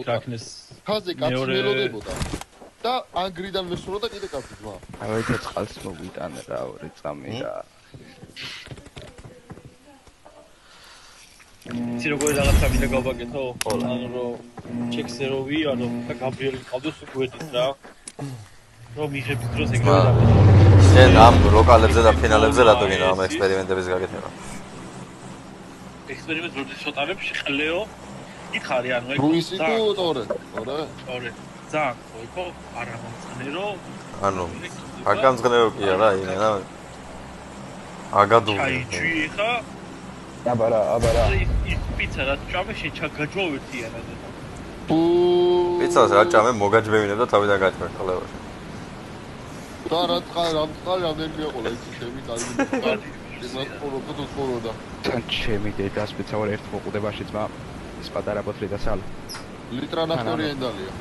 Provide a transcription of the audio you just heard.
ქაქნეს ხაზე კაცი მელოდებოდა და ანგრიდან მესუროდა კიდე კაცი ძმა. აი ეს წყალს მოგვიტანე რა ორი წამი რა. იცი როგორი რაღაცა მინდა გავაკეთო? ანუ რომ ჩექსზე რო ვიარო და გაბრიელი ყავდეს გვერდით რა. რომ იღებს დროს ეგრევე დავეთო. შენ ამ ლოკალებზე და ფინალებზე რატო გინდა ამ ექსპერიმენტების გაკეთება? ექსპერიმენტს როდის შეტარებ შეყლეო იხარი ანუ ეგ რუისი თუ ტორე? ტორე. ძალიან ხო არა მომწყნერო. ანუ აკამწყნერო კი არა იმენა. აგადული. აი ჩი ხა აბარა. ის პიცა რა ჭამე შეჩაგაჯოვეთიანად. პიცას რა ჭამე მოგაჯბევინებ და თავიდან გაჭმე ხლევაში. და რა წყალი რამდენია ყოლა იცი ჩემი კარგი. ეს ყოლოდა. თან ჩემი დედას მეცავარ ერთ მოყუდებაში ძმა. ეს პატარა ბოთლი და სალ. ლიტრა ნახევარი ენდალია.